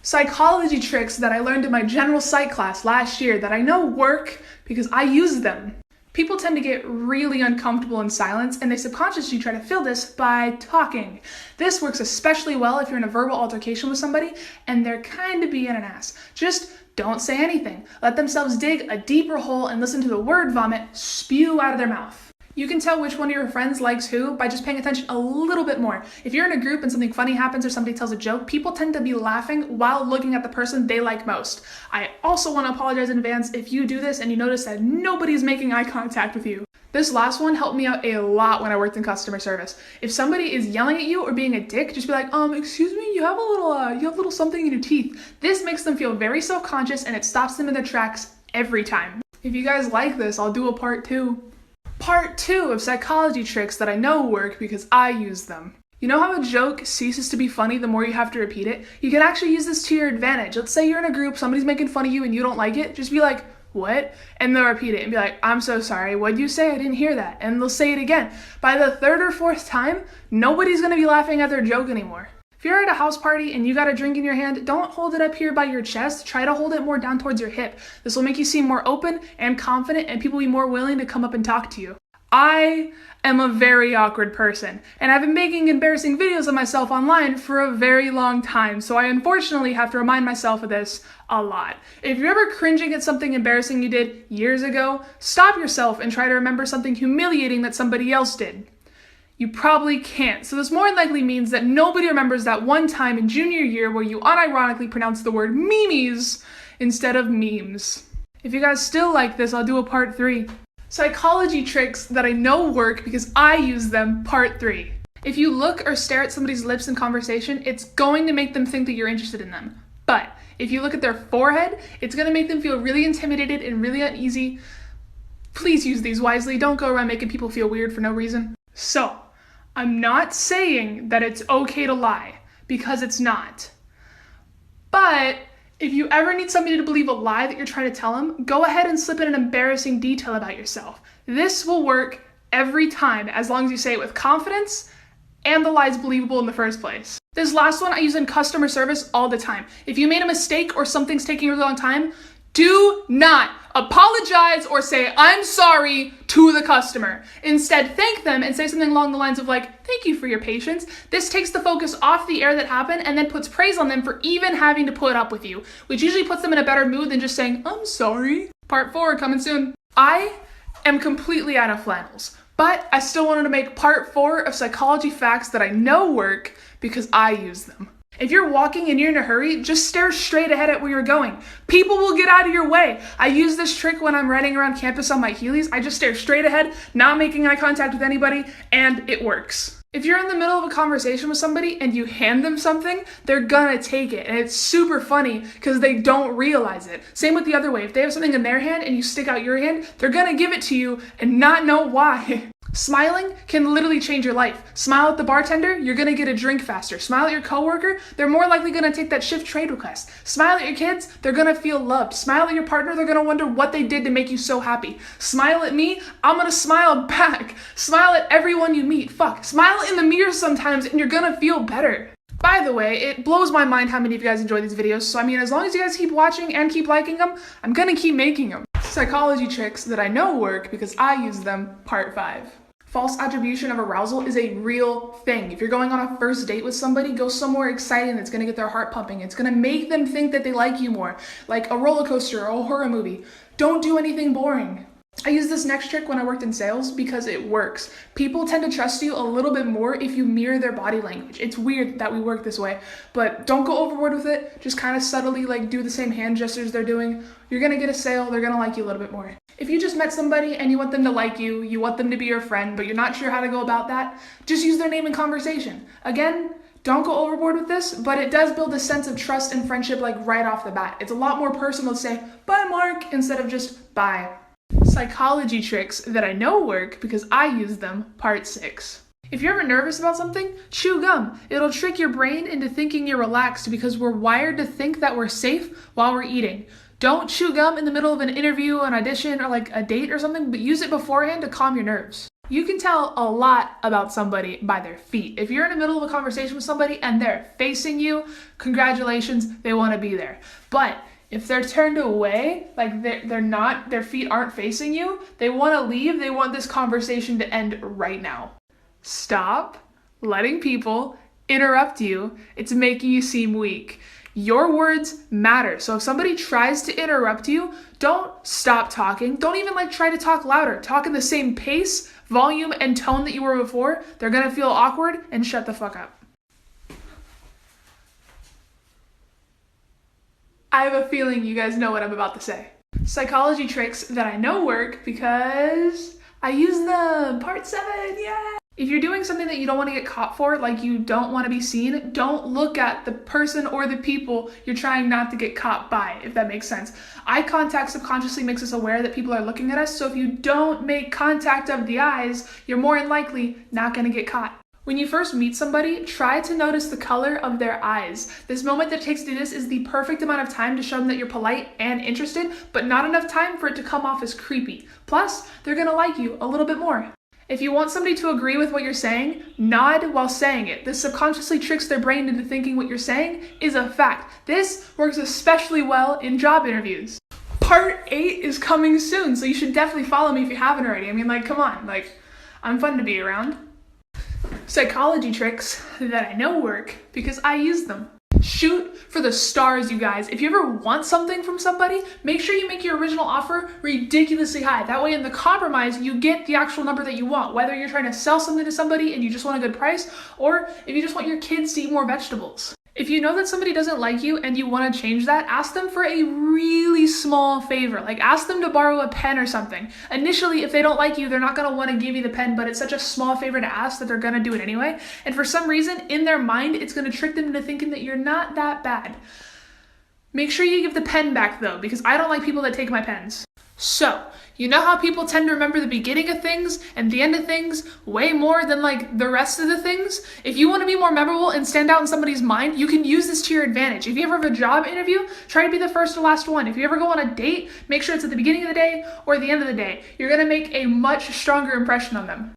Psychology tricks that I learned in my general psych class last year that I know work because I use them. People tend to get really uncomfortable in silence, and they subconsciously try to fill this by talking. This works especially well if you're in a verbal altercation with somebody and they're kind of being an ass. Just don't say anything. Let themselves dig a deeper hole and listen to the word vomit spew out of their mouth. You can tell which one of your friends likes who by just paying attention a little bit more. If you're in a group and something funny happens or somebody tells a joke, people tend to be laughing while looking at the person they like most. I also want to apologize in advance if you do this and you notice that nobody's making eye contact with you. This last one helped me out a lot when I worked in customer service. If somebody is yelling at you or being a dick, just be like, excuse me, you have a little something in your teeth. This makes them feel very self-conscious and it stops them in their tracks every time. If you guys like this, I'll do a part 2. Part 2 of psychology tricks that I know work because I use them. You know how a joke ceases to be funny the more you have to repeat it? You can actually use this to your advantage. Let's say you're in a group, somebody's making fun of you and you don't like it. Just be like, what? And they'll repeat it and be like, I'm so sorry. What'd you say? I didn't hear that. And they'll say it again. By the 3rd or 4th time, nobody's gonna be laughing at their joke anymore. If you're at a house party and you got a drink in your hand, don't hold it up here by your chest. Try to hold it more down towards your hip. This will make you seem more open and confident, and people will be more willing to come up and talk to you. I am a very awkward person, and I've been making embarrassing videos of myself online for a very long time, so I unfortunately have to remind myself of this a lot. If you're ever cringing at something embarrassing you did years ago, stop yourself and try to remember something humiliating that somebody else did. You probably can't, so this more than likely means that nobody remembers that one time in junior year where you unironically pronounced the word memes instead of memes. If you guys still like this, I'll do a part 3. Psychology tricks that I know work because I use them, part 3. If you look or stare at somebody's lips in conversation, it's going to make them think that you're interested in them. But if you look at their forehead, it's going to make them feel really intimidated and really uneasy. Please use these wisely. Don't go around making people feel weird for no reason. So, I'm not saying that it's okay to lie, because it's not. But if you ever need somebody to believe a lie that you're trying to tell them, go ahead and slip in an embarrassing detail about yourself. This will work every time, as long as you say it with confidence and the lie is believable in the first place. This last one I use in customer service all the time. If you made a mistake or something's taking a really long time, do not apologize or say, I'm sorry to the customer. Instead, thank them and say something along the lines of like, thank you for your patience. This takes the focus off the error that happened and then puts praise on them for even having to put up with you, which usually puts them in a better mood than just saying, I'm sorry. Part 4 coming soon. I am completely out of flannels, but I still wanted to make part 4 of psychology facts that I know work because I use them. If you're walking and you're in a hurry, just stare straight ahead at where you're going. People will get out of your way. I use this trick when I'm riding around campus on my Heelys. I just stare straight ahead, not making eye contact with anybody, and it works. If you're in the middle of a conversation with somebody and you hand them something, they're gonna take it. And it's super funny because they don't realize it. Same with the other way. If they have something in their hand and you stick out your hand, they're gonna give it to you and not know why. Smiling can literally change your life. Smile at the bartender, you're gonna get a drink faster. Smile at your coworker, they're more likely gonna take that shift trade request. Smile at your kids, they're gonna feel loved. Smile at your partner, they're gonna wonder what they did to make you so happy. Smile at me, I'm gonna smile back. Smile at everyone you meet. Smile in the mirror sometimes and you're gonna feel better. By the way, it blows my mind how many of you guys enjoy these videos, so I mean, as long as you guys keep watching and keep liking them, I'm gonna keep making them. Psychology tricks that I know work because I use them, part 5. False attribution of arousal is a real thing. If you're going on a first date with somebody, go somewhere exciting that's gonna get their heart pumping. It's gonna make them think that they like you more, like a roller coaster or a horror movie. Don't do anything boring. I use this next trick when I worked in sales because it works. People tend to trust you a little bit more if you mirror their body language. It's weird that we work this way, but don't go overboard with it. Just kind of subtly do the same hand gestures they're doing. You're gonna get a sale, they're gonna like you a little bit more. If you just met somebody and you want them to like you, you want them to be your friend, but you're not sure how to go about that, just use their name in conversation. Again, don't go overboard with this, but it does build a sense of trust and friendship right off the bat. It's a lot more personal to say, bye Mark, instead of just bye. Psychology tricks that I know work because I use them, part 6. If you're ever nervous about something, chew gum. It'll trick your brain into thinking you're relaxed because we're wired to think that we're safe while we're eating. Don't chew gum in the middle of an interview, an audition, or a date or something, but use it beforehand to calm your nerves. You can tell a lot about somebody by their feet. If you're in the middle of a conversation with somebody and they're facing you, congratulations, they want to be there. But if they're turned away, like they're not, their feet aren't facing you, they want to leave, they want this conversation to end right now. Stop letting people interrupt you. It's making you seem weak. Your words matter. So if somebody tries to interrupt you, don't stop talking. Don't even try to talk louder. Talk in the same pace, volume, and tone that you were before. They're gonna feel awkward and shut the fuck up. I have a feeling you guys know what I'm about to say. Psychology tricks that I know work because I use them. Part 7, yeah! If you're doing something that you don't want to get caught for, like you don't want to be seen, don't look at the person or the people you're trying not to get caught by, if that makes sense. Eye contact subconsciously makes us aware that people are looking at us, so if you don't make contact of the eyes, you're more than likely not going to get caught. When you first meet somebody, try to notice the color of their eyes. This moment that it takes to do this is the perfect amount of time to show them that you're polite and interested, but not enough time for it to come off as creepy. Plus, they're going to like you a little bit more. If you want somebody to agree with what you're saying, nod while saying it. This subconsciously tricks their brain into thinking what you're saying is a fact. This works especially well in job interviews. Part 8 is coming soon, so you should definitely follow me if you haven't already. I mean, come on, I'm fun to be around. Psychology tricks that I know work because I use them. Shoot for the stars, you guys. If you ever want something from somebody, make sure you make your original offer ridiculously high. That way in the compromise, you get the actual number that you want, whether you're trying to sell something to somebody and you just want a good price, or if you just want your kids to eat more vegetables. If you know that somebody doesn't like you and you want to change that, ask them for a really small favor. Ask them to borrow a pen or something. Initially, if they don't like you, they're not going to want to give you the pen, but it's such a small favor to ask that they're going to do it anyway. And for some reason, in their mind, it's going to trick them into thinking that you're not that bad. Make sure you give the pen back though, because I don't like people that take my pens. So, you know how people tend to remember the beginning of things and the end of things way more than the rest of the things? If you want to be more memorable and stand out in somebody's mind, you can use this to your advantage. If you ever have a job interview, try to be the first or last one. If you ever go on a date, make sure it's at the beginning of the day or the end of the day. You're going to make a much stronger impression on them.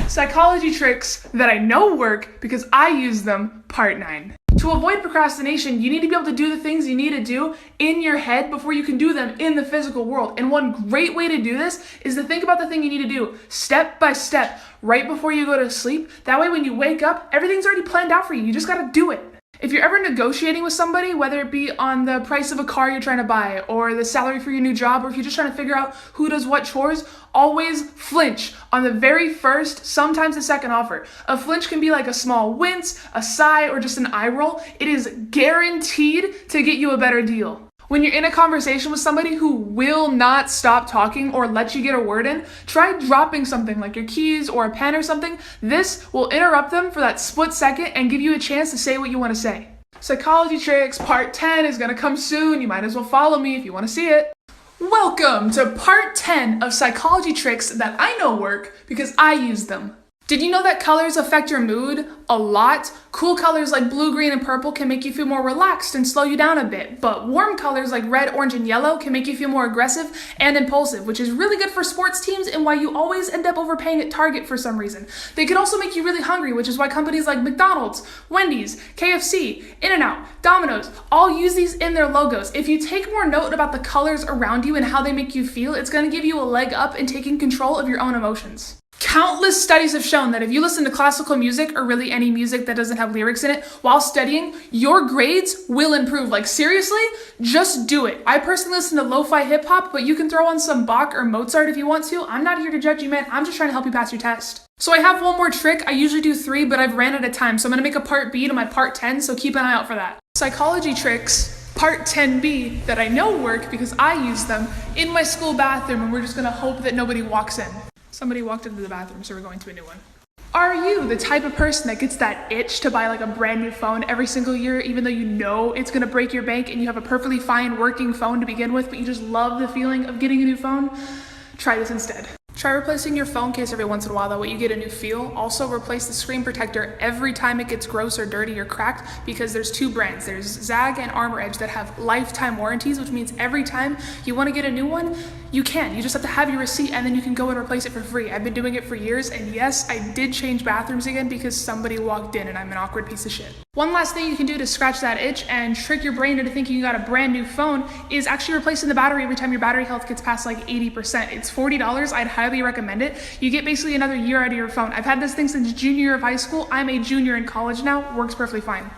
Psychology tricks that I know work because I use them, part 9. To avoid procrastination, you need to be able to do the things you need to do in your head before you can do them in the physical world. And one great way to do this is to think about the thing you need to do step by step right before you go to sleep. That way when you wake up, everything's already planned out for you. You just got to do it. If you're ever negotiating with somebody, whether it be on the price of a car you're trying to buy or the salary for your new job, or if you're just trying to figure out who does what chores, always flinch on the very first, sometimes the second offer. A flinch can be like a small wince, a sigh, or just an eye roll. It is guaranteed to get you a better deal. When you're in a conversation with somebody who will not stop talking or let you get a word in, try dropping something like your keys or a pen or something. This will interrupt them for that split second and give you a chance to say what you want to say. Psychology tricks part 10 is going to come soon. You might as well follow me if you want to see it. Welcome to part 10 of psychology tricks that I know work because I use them. Did you know that colors affect your mood a lot? Cool colors like blue, green, and purple can make you feel more relaxed and slow you down a bit, but warm colors like red, orange, and yellow can make you feel more aggressive and impulsive, which is really good for sports teams and why you always end up overpaying at Target for some reason. They can also make you really hungry, which is why companies like McDonald's, Wendy's, KFC, In-N-Out, Domino's all use these in their logos. If you take more note about the colors around you and how they make you feel, it's going to give you a leg up in taking control of your own emotions. Countless studies have shown that if you listen to classical music or really any music that doesn't have lyrics in it while studying, your grades will improve. Seriously, just do it. I personally listen to lo-fi hip hop, but you can throw on some Bach or Mozart if you want to. I'm not here to judge you, man. I'm just trying to help you pass your test. So I have one more trick. I usually do 3, but I've ran out of time. So I'm gonna make a part B to my part 10, so keep an eye out for that. Psychology tricks, part 10B that I know work because I use them in my school bathroom, and we're just gonna hope that nobody walks in. Somebody walked into the bathroom, so we're going to a new one. Are you the type of person that gets that itch to buy a brand new phone every single year, even though you know it's gonna break your bank and you have a perfectly fine working phone to begin with, but you just love the feeling of getting a new phone? Try this instead. Try replacing your phone case every once in a while, that way you get a new feel. Also, replace the screen protector every time it gets gross or dirty or cracked, because there's two brands. There's Zag and Armor Edge that have lifetime warranties, which means every time you want to get a new one, you can. You just have to have your receipt and then you can go and replace it for free. I've been doing it for years, and yes, I did change bathrooms again because somebody walked in and I'm an awkward piece of shit. One last thing you can do to scratch that itch and trick your brain into thinking you got a brand new phone is actually replacing the battery every time your battery health gets past like 80%. It's $40. I'd highly recommend it. You get basically another year out of your phone. I've had this thing since junior year of high school. I'm a junior in college now. Works perfectly fine.